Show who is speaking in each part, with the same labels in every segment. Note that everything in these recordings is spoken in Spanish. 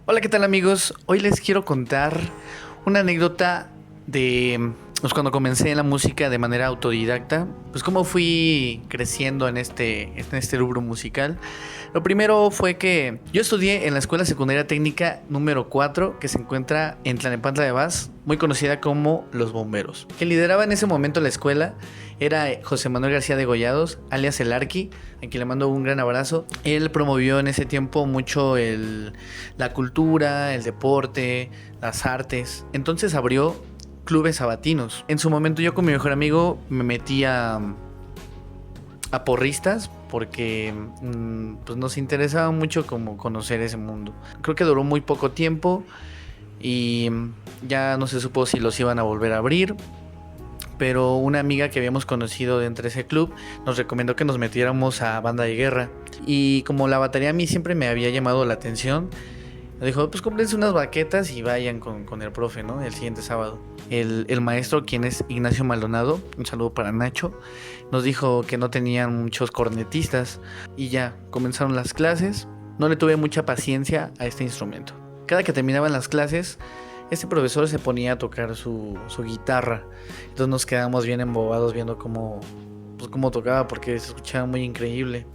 Speaker 1: Hola, ¿qué tal amigos? Hoy les quiero contar una anécdota de cuando comencé en la música de manera autodidacta, pues cómo fui creciendo en este rubro musical. Lo primero fue que yo estudié en la Escuela Secundaria Técnica número 4, que se encuentra en Tlalnepantla de Vaz, muy conocida como Los Bomberos. Quien lideraba en ese momento la escuela era José Manuel García de Gollados, alias El Arqui, a quien le mando un gran abrazo. Él promovió en ese tiempo mucho la cultura, el deporte, las artes. Entonces abrió clubes sabatinos. En su momento yo con mi mejor amigo me metí a porristas porque pues nos interesaba mucho como conocer ese mundo. Creo que duró muy poco tiempo y ya no se supo si los iban a volver a abrir, pero una amiga que habíamos conocido dentro de ese club nos recomendó que nos metiéramos a banda de guerra, y como la batería a mí siempre me había llamado la atención, nos dijo, pues cómprense unas baquetas y vayan con el profe, ¿no? El siguiente sábado. El maestro, quien es Ignacio Maldonado, un saludo para Nacho, nos dijo que no tenían muchos cornetistas y ya comenzaron las clases. No le tuve mucha paciencia a este instrumento. Cada que terminaban las clases, este profesor se ponía a tocar su guitarra. Entonces nos quedamos bien embobados viendo cómo tocaba, porque se escuchaba muy increíble.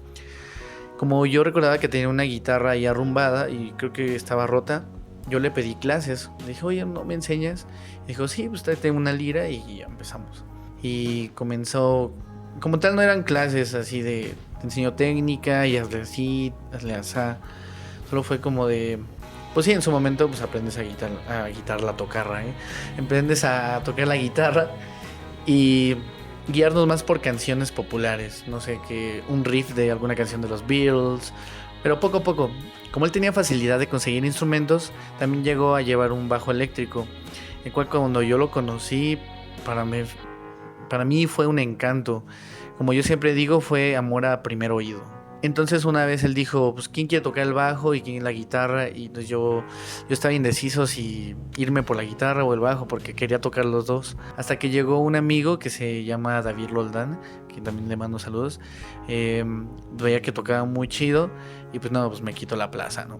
Speaker 1: Como yo recordaba que tenía una guitarra ahí arrumbada y creo que estaba rota, yo le pedí clases. Le dije, oye, ¿no me enseñas? Y dijo, sí, pues tráete una lira, y ya empezamos. Y comenzó, como tal no eran clases así de te enseño técnica y hazle así, hazle asá. Solo fue como de, pues sí, en su momento pues aprendes a tocarla, ¿eh? Aprendes a tocar la guitarra y guiarnos más por canciones populares, no sé, que un riff de alguna canción de los Beatles, pero poco a poco. Como él tenía facilidad de conseguir instrumentos, también llegó a llevar un bajo eléctrico, el cual cuando yo lo conocí, para mí fue un encanto. Como yo siempre digo, fue amor a primer oído. Entonces una vez él dijo, pues ¿quién quiere tocar el bajo y quién la guitarra? Y pues yo estaba indeciso si irme por la guitarra o el bajo, porque quería tocar los dos. Hasta que llegó un amigo que se llama David Roldán, que también le mando saludos. Veía que tocaba muy chido y pues no, pues me quitó la plaza, ¿no?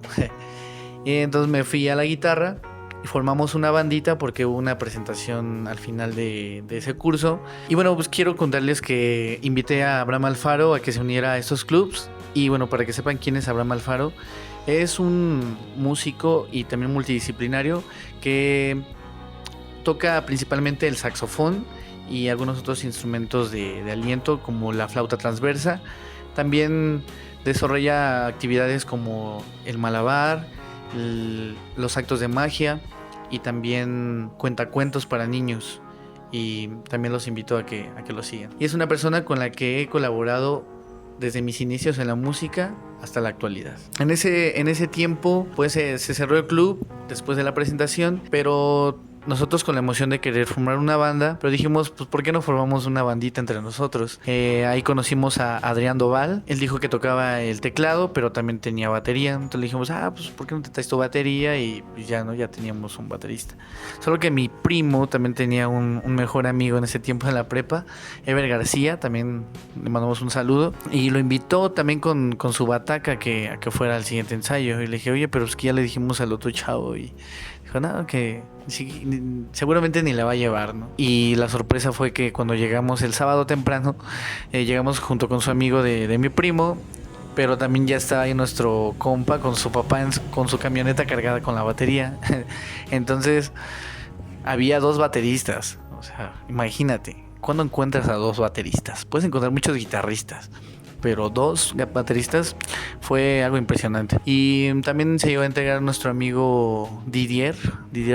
Speaker 1: Y entonces me fui a la guitarra y formamos una bandita porque hubo una presentación al final de ese curso. Y bueno, pues quiero contarles que invité a Abraham Alfaro a que se uniera a estos clubs. Y bueno, para que sepan quién es Abraham Alfaro, es un músico y también multidisciplinario que toca principalmente el saxofón y algunos otros instrumentos de aliento como la flauta transversa. También desarrolla actividades como el malabar, los actos de magia, y también cuenta cuentos para niños, y también los invito a que lo sigan. Y es una persona con la que he colaborado desde mis inicios en la música hasta la actualidad. En ese tiempo pues se cerró el club después de la presentación, pero nosotros con la emoción de querer formar una banda, pero dijimos, pues ¿por qué no formamos una bandita entre nosotros? Ahí conocimos a Adrián Doval. Él dijo que tocaba el teclado, pero también tenía batería. Entonces le dijimos, pues ¿por qué no te traes tu batería? Y ya no, ya teníamos un baterista. Solo que mi primo también tenía un mejor amigo en ese tiempo en la prepa, Ever García, también le mandamos un saludo. Y lo invitó también con su bataca a que fuera al siguiente ensayo. Y le dije, oye, pero es que ya le dijimos al otro chavo. Y dijo, no, que sí, seguramente ni la va a llevar, ¿no? Y la sorpresa fue que cuando llegamos el sábado temprano, llegamos junto con su amigo de mi primo, pero también ya estaba ahí nuestro compa con su papá con su camioneta cargada con la batería. Entonces había dos bateristas. O sea, imagínate, ¿cuándo encuentras a dos bateristas? Puedes encontrar muchos guitarristas, pero dos bateristas fue algo impresionante. Y también se llegó a entregar nuestro amigo Didier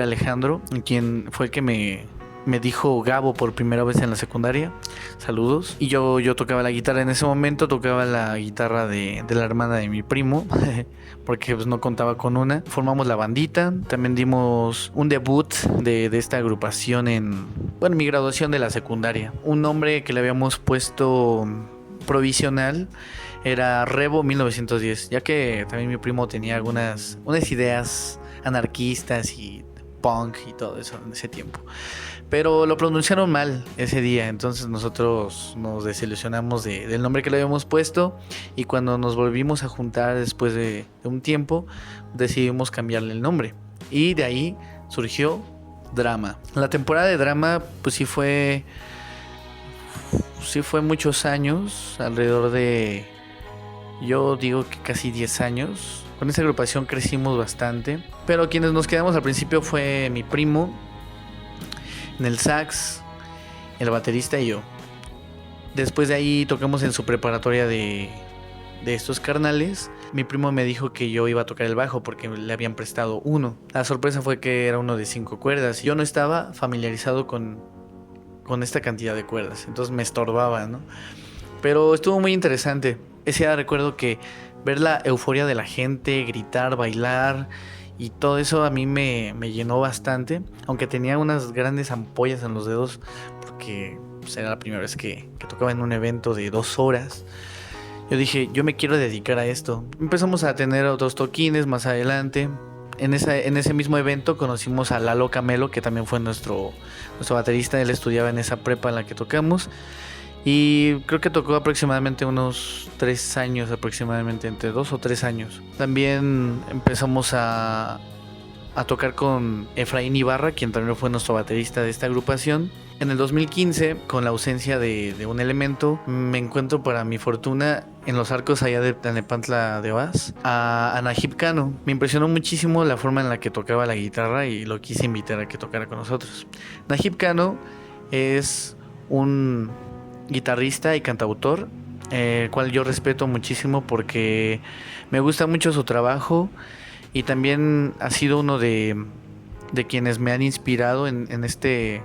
Speaker 1: Alejandro, quien fue el que me dijo Gabo por primera vez en la secundaria. Saludos. Y yo tocaba la guitarra en ese momento, tocaba la guitarra de la hermana de mi primo, porque pues no contaba con una. Formamos la bandita, también dimos un debut de esta agrupación en mi graduación de la secundaria. Un nombre que le habíamos puesto provisional era Revo 1910, ya que también mi primo tenía unas ideas anarquistas y punk y todo eso en ese tiempo. pero lo pronunciaron mal ese día, entonces nosotros nos desilusionamos del nombre que le habíamos puesto, y cuando nos volvimos a juntar después de un tiempo, decidimos cambiarle el nombre, y de ahí surgió Drama. La temporada de Drama pues sí fue muchos años, alrededor de, yo digo que casi 10 años. Con esa agrupación crecimos bastante, pero quienes nos quedamos al principio fue mi primo en el sax, el baterista y yo. Después de ahí tocamos en su preparatoria de estos carnales. Mi primo me dijo que yo iba a tocar el bajo porque le habían prestado uno. La sorpresa fue que era uno de 5 cuerdas. Yo no estaba familiarizado con esta cantidad de cuerdas, entonces me estorbaba, ¿no? Pero estuvo muy interesante. Ese día recuerdo que ver la euforia de la gente, gritar, bailar y todo eso a mí me llenó bastante, aunque tenía unas grandes ampollas en los dedos porque pues, era la primera vez que tocaba en un evento de 2 horas. Yo dije, yo me quiero dedicar a esto. Empezamos a tener otros toquines más adelante. En ese mismo evento conocimos a Lalo Camelo, que también fue nuestro baterista. Él estudiaba en esa prepa en la que tocamos. Y creo que tocó aproximadamente unos 3 años, aproximadamente entre 2 o 3 años. También empezamos a tocar con Efraín Ibarra, quien también fue nuestro baterista de esta agrupación. En el 2015, con la ausencia de un elemento, me encuentro, para mi fortuna, en los arcos allá de Tlalnepantla de Oaz, a Najib Cano. Me impresionó muchísimo la forma en la que tocaba la guitarra y lo quise invitar a que tocara con nosotros. Najib Cano es un guitarrista y cantautor, el cual yo respeto muchísimo porque me gusta mucho su trabajo, y también ha sido uno de quienes me han inspirado en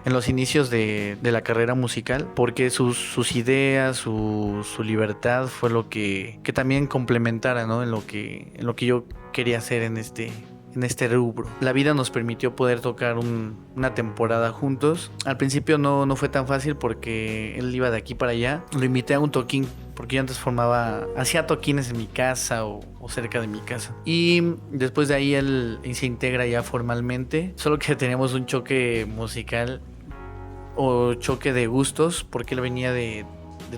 Speaker 1: los inicios de la carrera musical, porque sus ideas, su libertad fue lo que también complementara, ¿no? en lo que yo quería hacer en este rubro. La vida nos permitió poder tocar una temporada juntos. Al principio no fue tan fácil porque él iba de aquí para allá. Lo invité a un toquín porque yo antes hacía toquines en mi casa o cerca de mi casa. Y después de ahí él se integra ya formalmente. Solo que teníamos un choque musical o choque de gustos, porque él venía de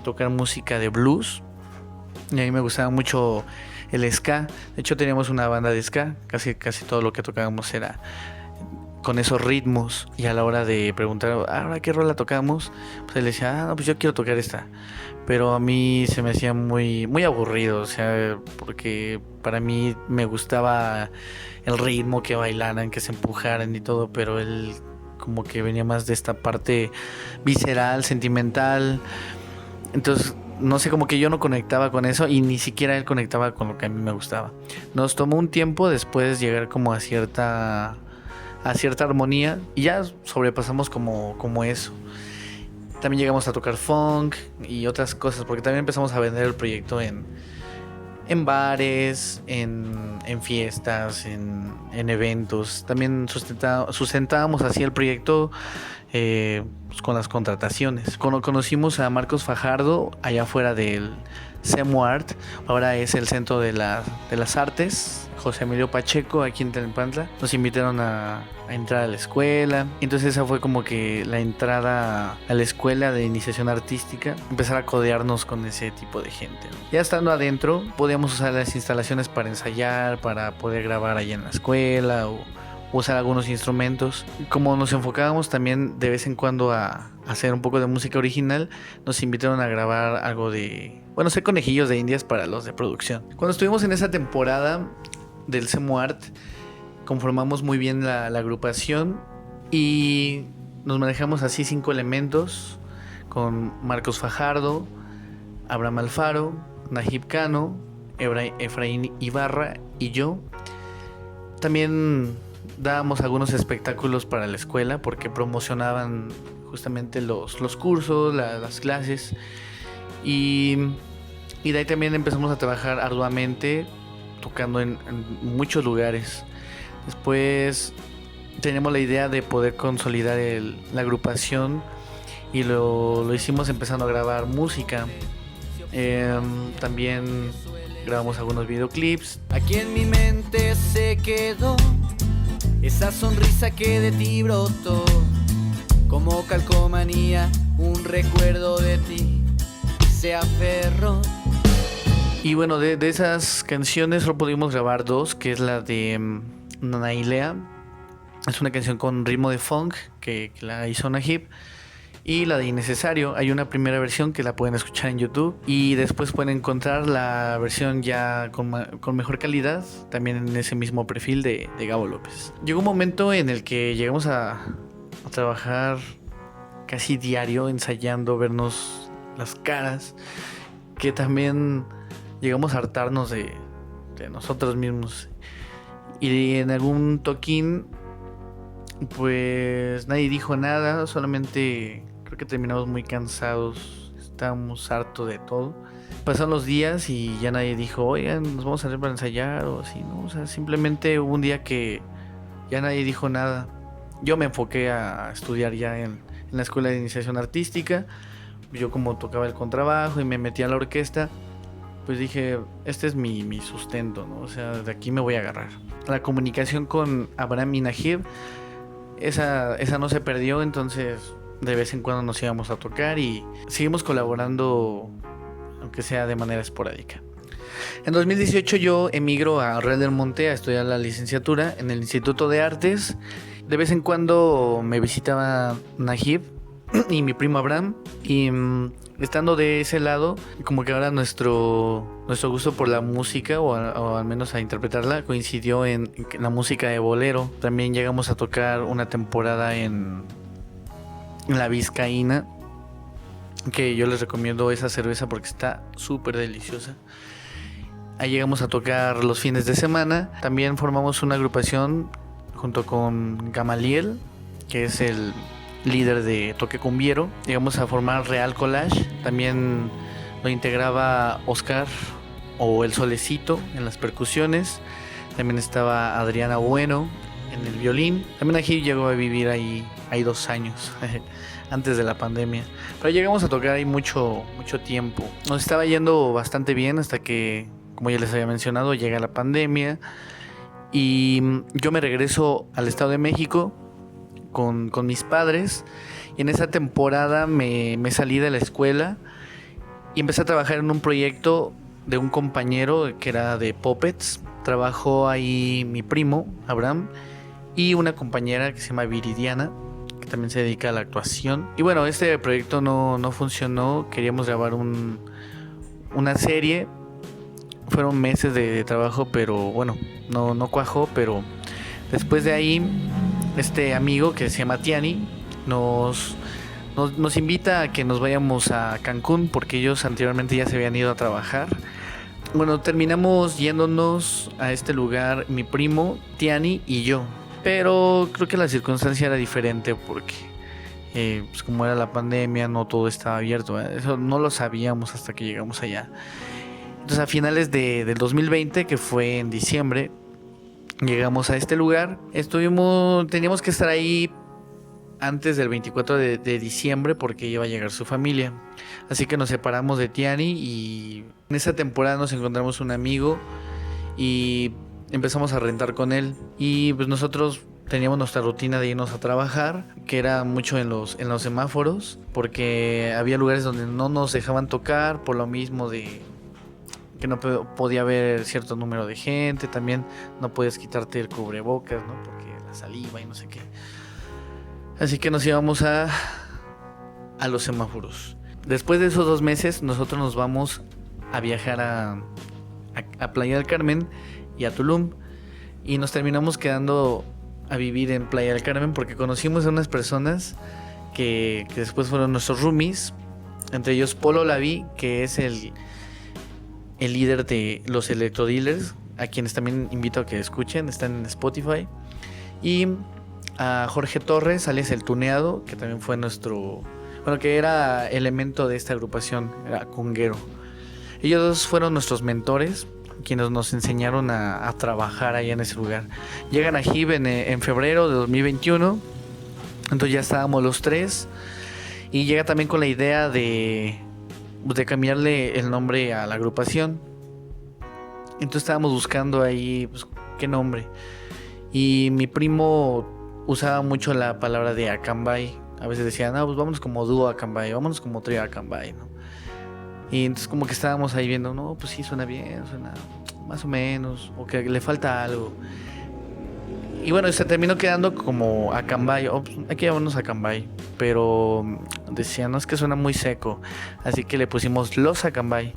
Speaker 1: tocar música de blues y a mí me gustaba mucho el ska. De hecho teníamos una banda de ska, casi todo lo que tocábamos era con esos ritmos, y a la hora de preguntar ahora qué rola tocamos, pues él decía, no, pues yo quiero tocar esta, pero a mí se me hacía muy, muy aburrido, o sea, porque para mí me gustaba el ritmo, que bailaran, que se empujaran y todo, pero él como que venía más de esta parte visceral, sentimental. Entonces no sé, como que yo no conectaba con eso, y ni siquiera él conectaba con lo que a mí me gustaba. Nos tomó un tiempo después llegar como a cierta armonía, y ya sobrepasamos como eso. También llegamos a tocar funk y otras cosas, porque también empezamos a vender el proyecto en bares, en fiestas, en eventos. También sustentábamos así el proyecto pues con las contrataciones. Conocimos a Marcos Fajardo allá afuera del CEMUART, ahora es el Centro de las Artes José Emilio Pacheco, aquí en Tlalnepantla. Nos invitaron a entrar a la escuela. Entonces esa fue como que la entrada a la escuela de iniciación artística, empezar a codearnos con ese tipo de gente, ¿no? Ya estando adentro, podíamos usar las instalaciones para ensayar, para poder grabar allá en la escuela o usar algunos instrumentos. Como nos enfocábamos también de vez en cuando a hacer un poco de música original, nos invitaron a grabar algo ser conejillos de indias para los de producción. Cuando estuvimos en esa temporada del CEMUART, conformamos muy bien la agrupación y nos manejamos así 5 elementos con Marcos Fajardo, Abraham Alfaro, Najib Cano, Efraín Ibarra y yo. También dábamos algunos espectáculos para la escuela porque promocionaban justamente los cursos, las clases, y de ahí también empezamos a trabajar arduamente tocando en muchos lugares. Después tenemos la idea de poder consolidar la agrupación y lo hicimos empezando a grabar música. También grabamos algunos videoclips.
Speaker 2: Aquí en mi mente se quedó esa sonrisa que de ti brotó, como calcomanía, un recuerdo de ti se aferró.
Speaker 1: Y bueno, de esas canciones solo pudimos grabar dos, que es la de Nailea. Es una canción con ritmo de funk que la hizo Najib. Y la de Innecesario, hay una primera versión que la pueden escuchar en YouTube. Y después pueden encontrar la versión ya con mejor calidad, también en ese mismo perfil de Gabo López. Llegó un momento en el que llegamos a trabajar casi diario, ensayando, vernos las caras, que también llegamos a hartarnos de nosotros mismos. Y en algún toquín, pues nadie dijo nada, solamente creo que terminamos muy cansados, estábamos hartos de todo. Pasaron los días y ya nadie dijo, oigan, nos vamos a salir para ensayar o así, ¿no? O sea, simplemente hubo un día que ya nadie dijo nada. Yo me enfoqué a estudiar ya en la escuela de iniciación artística. Yo como tocaba el contrabajo y me metí a la orquesta, pues dije, este es mi sustento, ¿no? O sea, de aquí me voy a agarrar. La comunicación con Abraham y Najib, esa no se perdió, entonces de vez en cuando nos íbamos a tocar y seguimos colaborando, aunque sea de manera esporádica. En 2018 yo emigro a Real del Monte a estudiar la licenciatura en el Instituto de Artes. De vez en cuando me visitaba Najib y mi primo Abraham, y estando de ese lado, como que ahora nuestro gusto por la música, o al menos a interpretarla, coincidió en la música de bolero. También llegamos a tocar una temporada en La Vizcaína, que yo les recomiendo esa cerveza porque está súper deliciosa. Ahí llegamos a tocar los fines de semana. También formamos una agrupación junto con Gamaliel, que es el líder de Toque Cumbiero. Llegamos a formar Real Collage. También lo integraba Oscar o El Solecito en las percusiones. También estaba Adriana Bueno en el violín. También aquí llegó a vivir ahí 2 años antes de la pandemia. Pero llegamos a tocar ahí mucho tiempo. Nos estaba yendo bastante bien hasta que, como ya les había mencionado, llega la pandemia y yo me regreso al Estado de México con mis padres. Y en esa temporada me salí de la escuela y empecé a trabajar en un proyecto de un compañero que era de puppets. Trabajó ahí mi primo, Abraham, y una compañera que se llama Viridiana, que también se dedica a la actuación. Y bueno, este proyecto no funcionó. Queríamos grabar una serie. Fueron meses de trabajo, pero bueno, no cuajó. Pero después de ahí, este amigo que se llama Tiani nos invita a que nos vayamos a Cancún, porque ellos anteriormente ya se habían ido a trabajar. Bueno, terminamos yéndonos a este lugar mi primo, Tiani y yo. Pero creo que la circunstancia era diferente porque pues como era la pandemia, no todo estaba abierto. Eso no lo sabíamos hasta que llegamos allá. Entonces a finales del 2020, que fue en diciembre, llegamos a este lugar. Teníamos que estar ahí antes del 24 de diciembre porque iba a llegar su familia. Así que nos separamos de Tiani y en esa temporada nos encontramos un amigo y empezamos a rentar con él. Y pues nosotros teníamos nuestra rutina de irnos a trabajar, que era mucho en los semáforos, porque había lugares donde no nos dejaban tocar por lo mismo de que no podía haber cierto número de gente. También no podías quitarte el cubrebocas, ¿no? Porque la saliva y no sé qué. Así que nos íbamos a los semáforos. Después de esos 2 meses, nosotros nos vamos a viajar a Playa del Carmen y a Tulum. Y nos terminamos quedando a vivir en Playa del Carmen porque conocimos a unas personas que después fueron nuestros roomies. Entre ellos Polo Laví, que es el líder de los Electrodealers, a quienes también invito a que escuchen, están en Spotify. Y a Jorge Torres, alias El Tuneado, que también fue que era elemento de esta agrupación, era conguero. Ellos dos fueron nuestros mentores, quienes nos enseñaron a trabajar allá en ese lugar. Llegan a HIB en febrero de 2021, entonces ya estábamos los 3, y llega también con la idea de cambiarle el nombre a la agrupación. Entonces estábamos buscando ahí pues, qué nombre, y mi primo usaba mucho la palabra de Acambay, A veces decían, no, pues vámonos como dúo a Cambay, vámonos como trío a Cambay, ¿no? Y entonces como que estábamos ahí viendo, no, pues sí, suena bien, suena más o menos, o que le falta algo. Y bueno, se terminó quedando como Acambay, pues hay que llevarnos a Acambay. Pero decían, no, es que suena muy seco, así que le pusimos Los Acambay.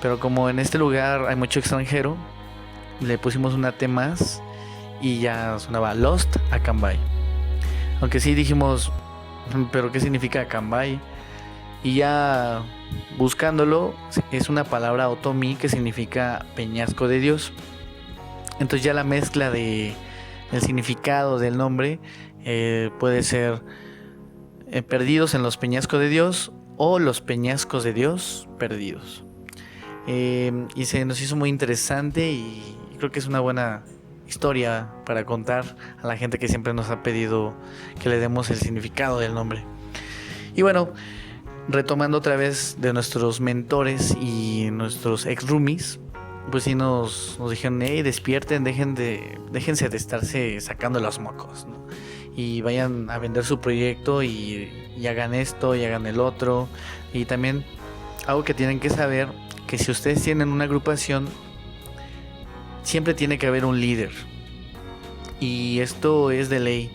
Speaker 1: Pero como en este lugar hay mucho extranjero, le pusimos una T más y ya sonaba Lost Acambay. Aunque sí dijimos, pero ¿qué significa Acambay? Y ya buscándolo, es una palabra otomí que significa peñasco de Dios. Entonces ya la mezcla de el significado del nombre puede ser perdidos en los peñascos de Dios o los peñascos de Dios perdidos. Y se nos hizo muy interesante y creo que es una buena historia para contar a la gente que siempre nos ha pedido que le demos el significado del nombre. Y bueno, retomando otra vez de nuestros mentores y nuestros ex roomies, pues sí nos dijeron, hey, despierten, déjense de estarse sacando los mocos, ¿no? Y vayan a vender su proyecto y hagan esto y hagan el otro. Y también algo que tienen que saber, que si ustedes tienen una agrupación, siempre tiene que haber un líder. Y esto es de ley.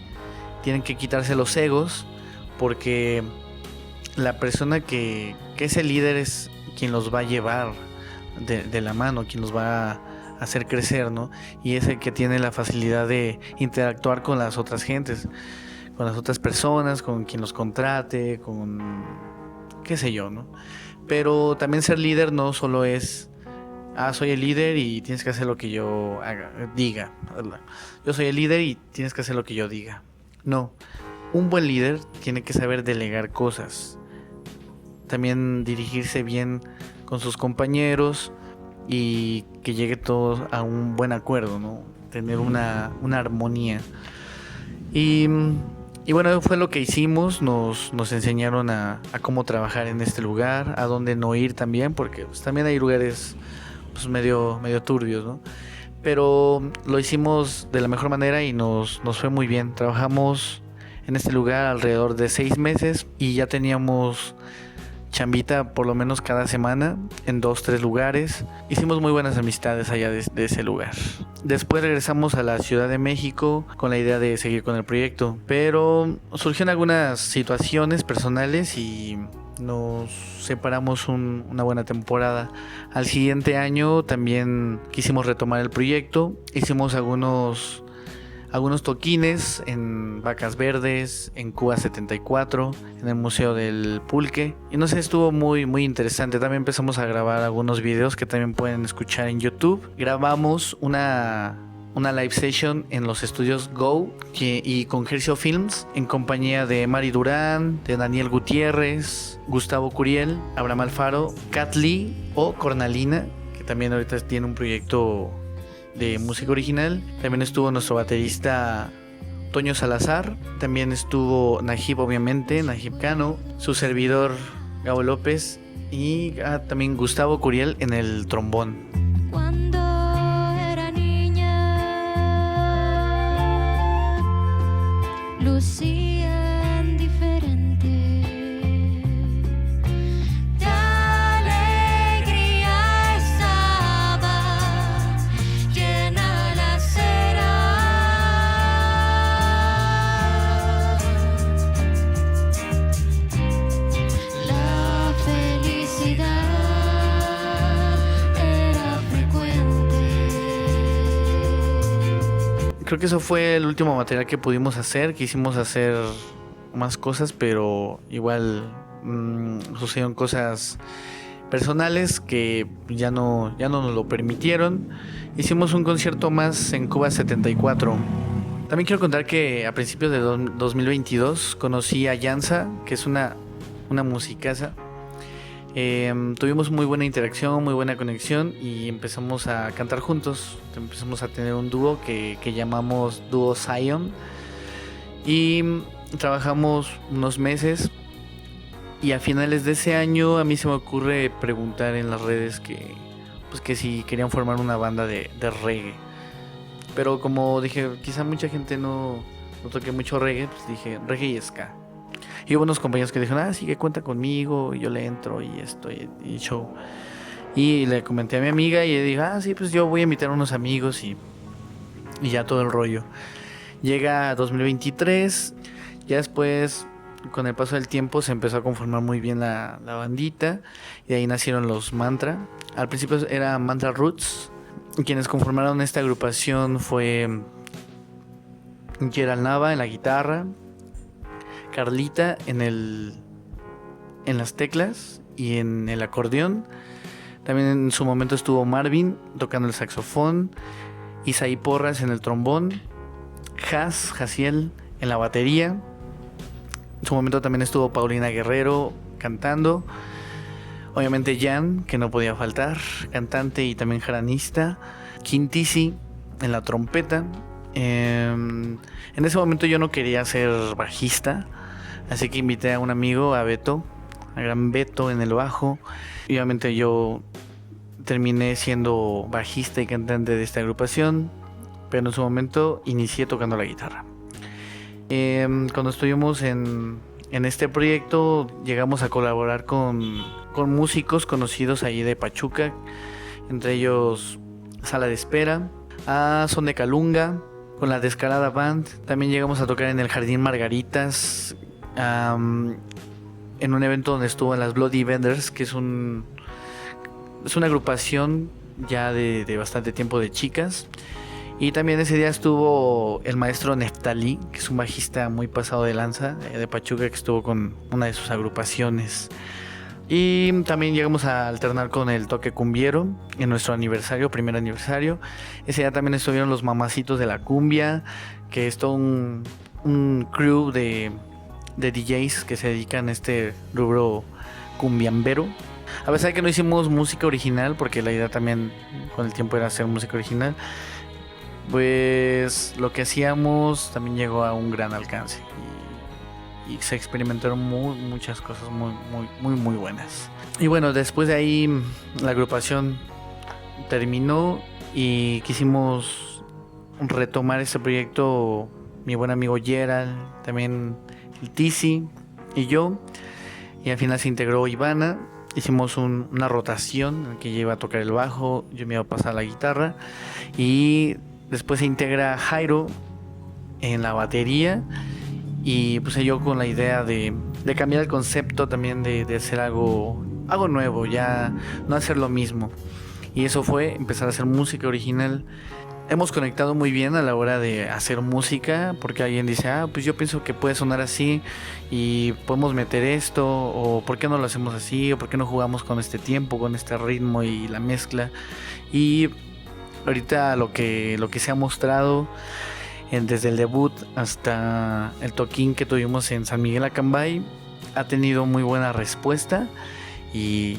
Speaker 1: Tienen que quitarse los egos, porque la persona que es el líder es quien los va a llevar de la mano, quien los va a hacer crecer, ¿no? Y es el que tiene la facilidad de interactuar con las otras gentes, con las otras personas, con quien los contrate, con qué sé yo, ¿no? Pero también ser líder no solo es, soy el líder y tienes que hacer lo que yo diga. Yo soy el líder y tienes que hacer lo que yo diga. No, un buen líder tiene que saber delegar cosas, también dirigirse bien con sus compañeros y que llegue todos a un buen acuerdo, ¿no? Tener una armonía. Y bueno, fue lo que hicimos. Nos enseñaron a cómo trabajar en este lugar, a dónde no ir también, porque pues, también hay lugares pues, medio turbios, ¿no? Pero lo hicimos de la mejor manera y nos fue muy bien. Trabajamos en este lugar alrededor de 6 meses y ya teníamos chambita por lo menos cada semana en 2-3 lugares. Hicimos muy buenas amistades allá de ese lugar. Después regresamos a la Ciudad de México con la idea de seguir con el proyecto, pero surgieron algunas situaciones personales y nos separamos una buena temporada. Al siguiente año también quisimos retomar el proyecto. Hicimos algunos toquines en Vacas Verdes, en Cuba 74, en el Museo del Pulque. Y no sé, estuvo muy, muy interesante. También empezamos a grabar algunos videos que también pueden escuchar en YouTube. Grabamos una live session en los estudios Go y con Hercio Films, en compañía de Mari Durán, de Daniel Gutiérrez, Gustavo Curiel, Abraham Alfaro, Kat Lee o Cornalina, que también ahorita tiene un proyecto de música original. También estuvo nuestro baterista Toño Salazar, también estuvo Najib, obviamente, Najib Cano, su servidor Gabo López y también Gustavo Curiel en el trombón.
Speaker 3: Cuando era niña, lucían diferente. De alegría estaba llena la acera. La felicidad era frecuente.
Speaker 1: Creo que eso fue el último material que pudimos hacer. Quisimos hacer más cosas, pero igual sucedieron cosas personales que ya no nos lo permitieron. Hicimos un concierto más en Cuba 74. También quiero contar que a principios de 2022 conocí a Yanza, que es una musicaza. Tuvimos muy buena interacción, muy buena conexión y empezamos a cantar juntos. Empezamos a tener un dúo que llamamos Dúo Zion y trabajamos unos meses. Y a finales de ese año a mí se me ocurre preguntar en las redes que si querían formar una banda de reggae. Pero como dije, quizá mucha gente no toque mucho reggae, pues dije reggae y ska. Y hubo unos compañeros que dijeron, sí, que cuenta conmigo, y yo le entro y esto, y show. Y le comenté a mi amiga y ella dijo, sí, pues yo voy a invitar a unos amigos y ya todo el rollo. Llega 2023, ya después, con el paso del tiempo, se empezó a conformar muy bien la bandita, y de ahí nacieron los Mantra. Al principio era Mantra Roots. Quienes conformaron esta agrupación fue Gerald Nava en la guitarra, Carlita en las teclas y en el acordeón. También en su momento estuvo Marvin tocando el saxofón, Isaí Porras en el trombón, Jaciel en la batería. En su momento también estuvo Paulina Guerrero cantando. Obviamente Jan, que no podía faltar, cantante y también jaranista. Quintisi en la trompeta. En ese momento yo no quería ser bajista, así que invité a un amigo, a Beto, a gran Beto en el bajo. Y obviamente yo terminé siendo bajista y cantante de esta agrupación, pero en su momento inicié tocando la guitarra. Cuando estuvimos en este proyecto llegamos a colaborar con músicos conocidos ahí de Pachuca, entre ellos Sala de Espera, a Son de Calunga, con la Descarada Band. También llegamos a tocar en el Jardín Margaritas, en un evento donde estuvo en las Bloody Vendors, que es una agrupación ya de bastante tiempo de chicas. Y también ese día estuvo el maestro Neftalí, que es un bajista muy pasado de lanza de Pachuca, que estuvo con una de sus agrupaciones. Y también llegamos a alternar con el toque cumbiero en nuestro aniversario, primer aniversario. Ese día también estuvieron los Mamacitos de la Cumbia, que es todo un crew de DJs que se dedican a este rubro cumbiambero. A pesar de que no hicimos música original, porque la idea también con el tiempo era hacer música original, pues lo que hacíamos también llegó a un gran alcance y se experimentaron muchas cosas muy buenas. Y bueno, después de ahí la agrupación terminó y quisimos retomar este proyecto, mi buen amigo Gerald, también el Tizi y yo, y al final se integró Ivana. Hicimos una rotación en la que ella iba a tocar el bajo, yo me iba a pasar la guitarra, y después se integra Jairo en la batería, y pues yo con la idea de cambiar el concepto también, de hacer algo nuevo, ya no hacer lo mismo. Y eso fue empezar a hacer música original. Hemos conectado muy bien a la hora de hacer música, porque alguien dice, pues yo pienso que puede sonar así y podemos meter esto, o por qué no lo hacemos así, o por qué no jugamos con este tiempo, con este ritmo y la mezcla. Y ahorita lo que se ha mostrado desde el debut hasta el toquín que tuvimos en San Miguel Acambay ha tenido muy buena respuesta, y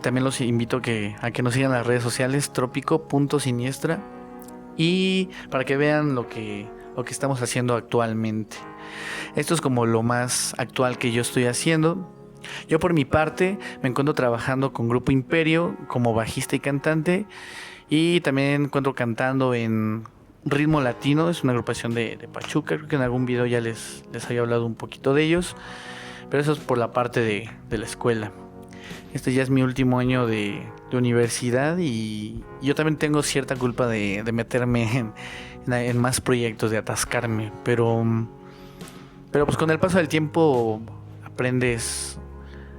Speaker 1: también los invito a que nos sigan en las redes sociales, trópico.siniestra, y para que vean lo que estamos haciendo actualmente. Esto es como lo más actual que yo estoy haciendo. Yo por mi parte me encuentro trabajando con Grupo Imperio como bajista y cantante, y también encuentro cantando en Ritmo Latino, es una agrupación de Pachuca. Creo que en algún video ya les había hablado un poquito de ellos, pero eso es por la parte de la escuela. Este ya es mi último año de universidad, y yo también tengo cierta culpa de meterme en más proyectos, de atascarme, pero pues con el paso del tiempo aprendes,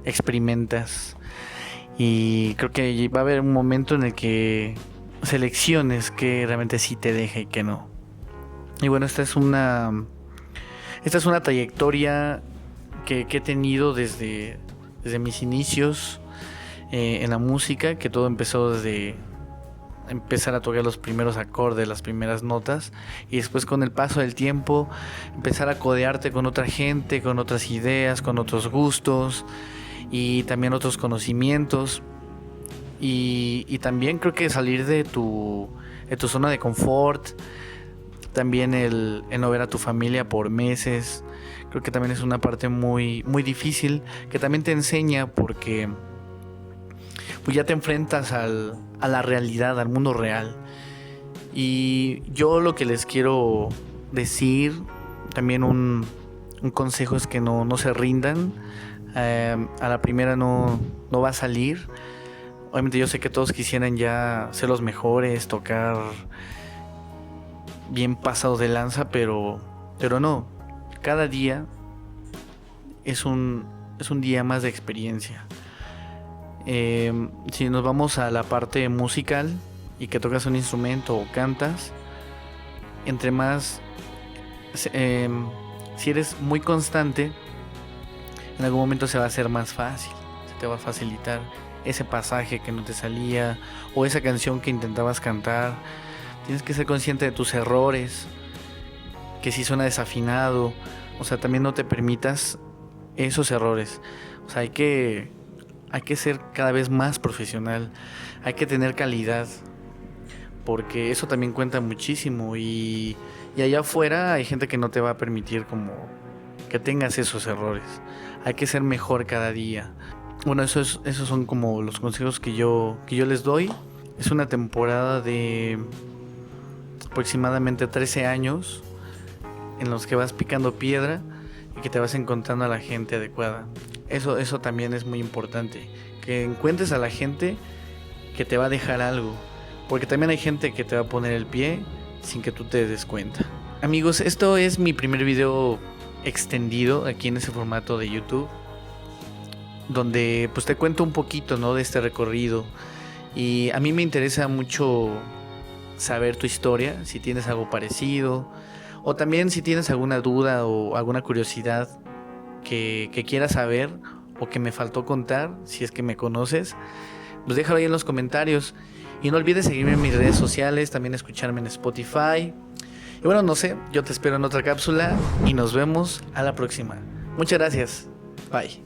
Speaker 1: experimentas, y creo que va a haber un momento en el que selecciones que realmente sí te deja y que no. Y bueno, esta es una trayectoria que he tenido desde mis inicios en la música, que todo empezó desde empezar a tocar los primeros acordes, las primeras notas, y después con el paso del tiempo empezar a codearte con otra gente, con otras ideas, con otros gustos y también otros conocimientos, y también creo que salir de tu zona de confort, también el no ver a tu familia por meses, creo que también es una parte muy difícil, que también te enseña, porque pues ya te enfrentas a la realidad, al mundo real. Y yo lo que les quiero decir, también un un consejo es que no se rindan. A la primera no va a salir. Obviamente yo sé que todos quisieran ya ser los mejores, tocar bien pasados de lanza, pero no. Cada día es un día más de experiencia. Si nos vamos a la parte musical y que tocas un instrumento o cantas, entre más si eres muy constante, en algún momento se va a hacer más fácil, se te va a facilitar ese pasaje que no te salía o esa canción que intentabas cantar. Tienes que ser consciente de tus errores, que si suena desafinado, o sea, también no te permitas esos errores. O sea, hay que ser cada vez más profesional, hay que tener calidad, porque eso también cuenta muchísimo. Y allá afuera hay gente que no te va a permitir como que tengas esos errores. Hay que ser mejor cada día. Bueno, esos son como los consejos que yo les doy. Es una temporada de aproximadamente 13 años en los que vas picando piedra y que te vas encontrando a la gente adecuada. Eso también es muy importante, que encuentres a la gente que te va a dejar algo, porque también hay gente que te va a poner el pie sin que tú te des cuenta. Amigos, esto es mi primer video extendido aquí en ese formato de YouTube, donde pues te cuento un poquito, ¿no?, de este recorrido. Y a mí me interesa mucho saber tu historia, si tienes algo parecido, o también si tienes alguna duda o alguna curiosidad que quieras saber o que me faltó contar, si es que me conoces, pues déjalo ahí en los comentarios. Y no olvides seguirme en mis redes sociales, también escucharme en Spotify. Y bueno, no sé, yo te espero en otra cápsula y nos vemos a la próxima. Muchas gracias. Bye.